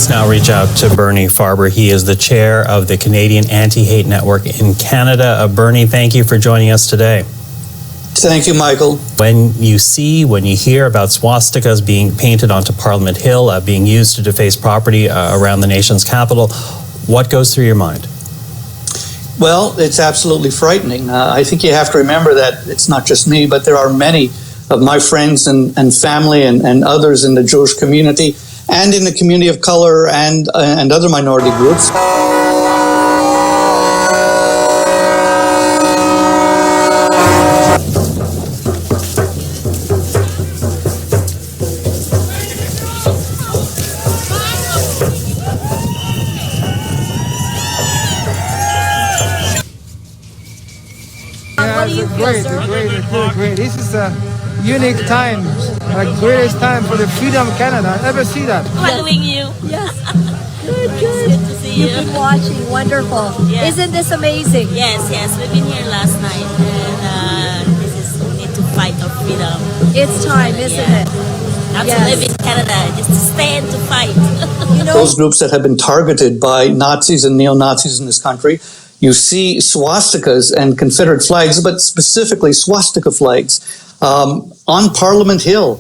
Let's now reach out to Bernie Farber. He is the chair of the Canadian Anti-Hate Network in Canada. Bernie, thank you for joining us today. Thank you, Michael. When you hear about swastikas being painted onto Parliament Hill, being used to deface property around the nation's capital, what goes through your mind? Well, it's absolutely frightening. I think you have to remember that it's not just me, but there are many of my friends and family and others in the Jewish community and in the community of color and other minority groups. What do you feel, sir? Great. This is a unique time, a greatest time for the freedom of Canada. I never see that. Following you. Yes. Good. It's good to see you. You've been watching. Wonderful. Yeah. Isn't this amazing? Yes. We've been here last night, and we need to fight for freedom. It's time, isn't it? Not to live in Canada, just to stand to fight. You know, Those groups that have been targeted by Nazis and neo-Nazis in this country, you see swastikas and Confederate flags, but specifically swastika flags, on Parliament Hill.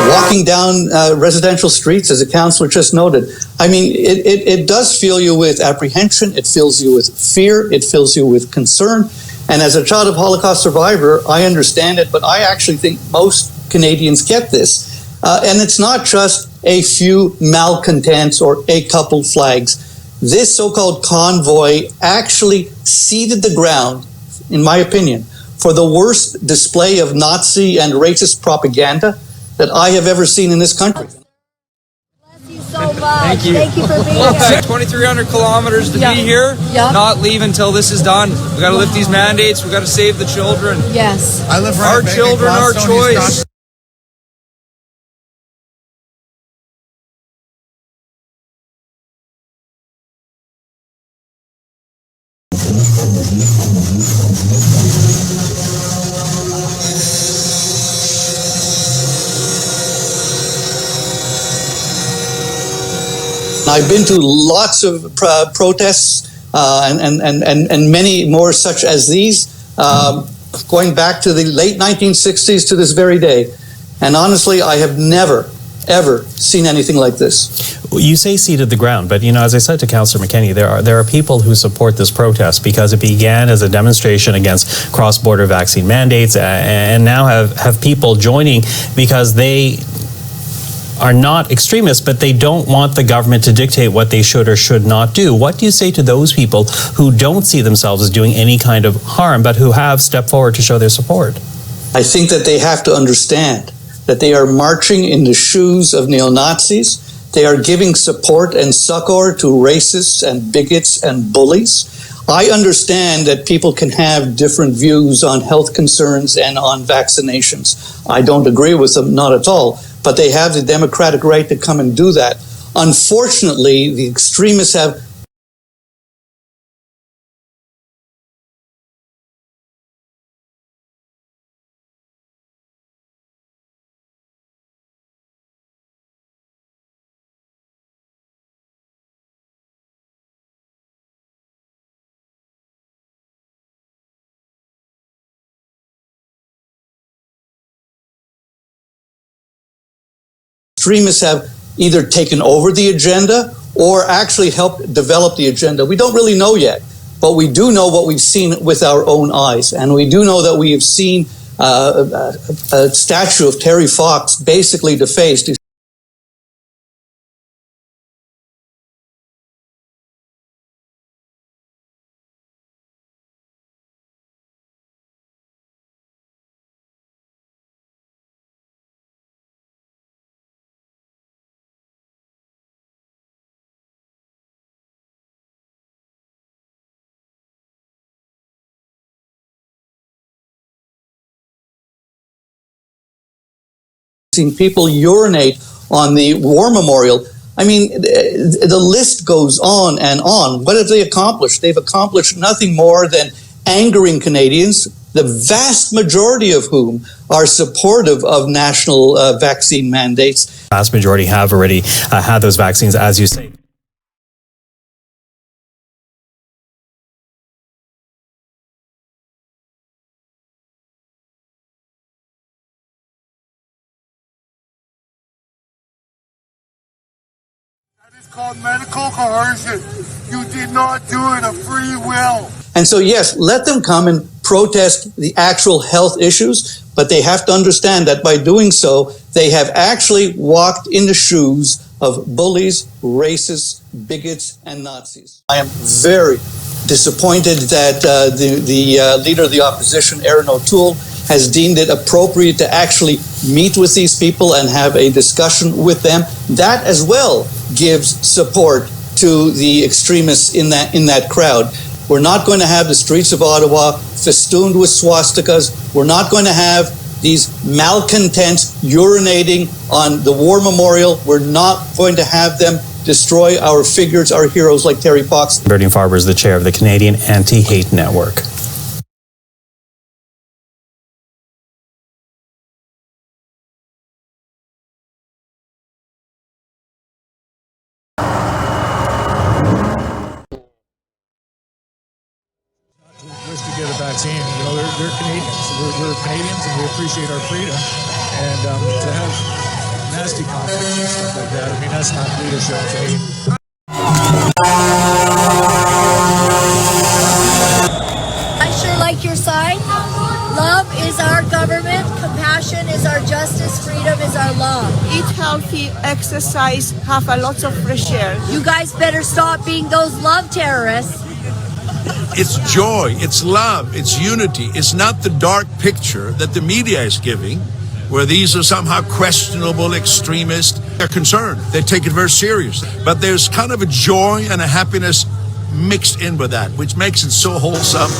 Walking down residential streets, as a councillor just noted, I mean, it does fill you with apprehension, it fills you with fear, it fills you with concern. And as a child of Holocaust survivor, I understand it, but I actually think most Canadians get this. And it's not just a few malcontents or a couple flags. This so-called convoy actually seeded the ground, in my opinion, for the worst display of Nazi and racist propaganda that I have ever seen in this country. bless you so much. Thank you. Thank you for being here. 2,300 kilometers to be here, not leave until this is done. We got to lift these mandates. We got to save the children. Yes. I live Our children, our choice. I've been to lots of protests and many more such as these, going back to the late 1960s to this very day. And honestly, I have never, ever seen anything like this. You say seeded the ground, but as I said to Councillor McKenney, there are people who support this protest because it began as a demonstration against cross-border vaccine mandates, and now have people joining because they are not extremists, but they don't want the government to dictate what they should or should not do. What do you say to those people who don't see themselves as doing any kind of harm, but who have stepped forward to show their support? I think that they have to understand that they are marching in the shoes of neo-Nazis. They are giving support and succor to racists and bigots and bullies. I understand that people can have different views on health concerns and on vaccinations. I don't agree with them, not at all. But they have the democratic right to come and do that. Unfortunately, the extremists have either taken over the agenda or actually helped develop the agenda. We don't really know yet, but we do know what we've seen with our own eyes. And we do know that we have seen a statue of Terry Fox basically defaced. Seeing people urinate on the war memorial. I mean, the list goes on and on. What have they accomplished? They've accomplished nothing more than angering Canadians, the vast majority of whom are supportive of national vaccine mandates. The vast majority have already had those vaccines, as you say. It's called medical coercion. You did not do it of free will. And so, yes, let them come and protest the actual health issues, but they have to understand that by doing so, they have actually walked in the shoes of bullies, racists, bigots, and Nazis. I am very disappointed that the leader of the opposition, Aaron O'Toole, has deemed it appropriate to actually meet with these people and have a discussion with them. That as well gives support to the extremists in that crowd. We're not going to have the streets of Ottawa festooned with swastikas. We're not going to have these malcontents urinating on the war memorial. We're not going to have them destroy our figures, our heroes like Terry Fox. Bernie Farber is the chair of the Canadian Anti-Hate Network. Wish to get a vaccine. You know, they're Canadians. We're Canadians, and we appreciate our freedom. And to have nasty conflicts and stuff like that, I mean, that's not leadership to me. I sure like your sign. Love is our government, compassion is our justice, freedom is our law. Eat healthy, exercise, have a lot of fresh air. You guys better stop being those love terrorists. It's joy, it's love, it's unity. It's not the dark picture that the media is giving, where these are somehow questionable extremists. They're concerned. They take it very serious. But there's kind of a joy and a happiness mixed in with that, which makes it so wholesome.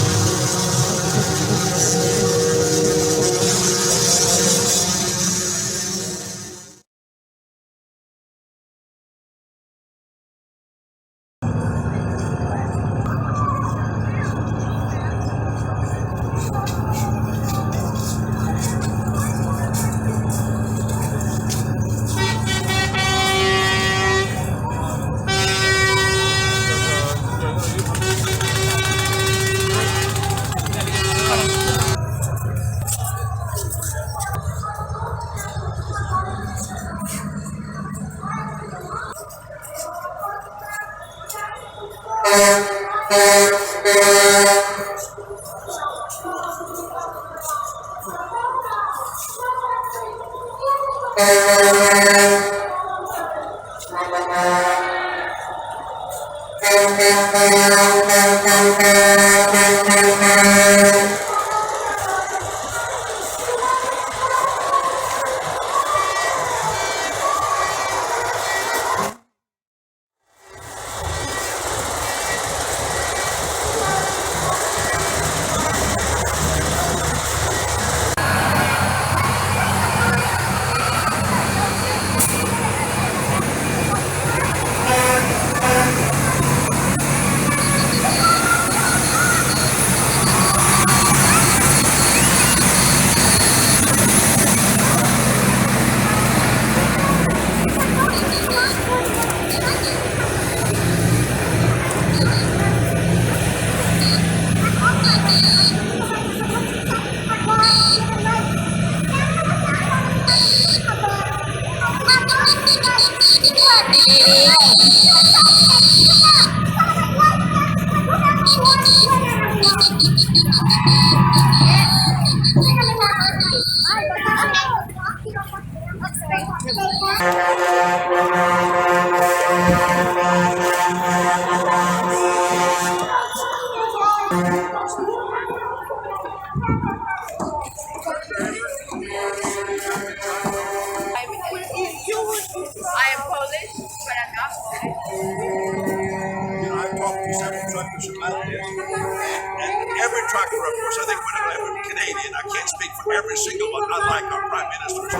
Every trucker, of course, I think when I'm Canadian, I can't speak for every single one, unlike our prime minister.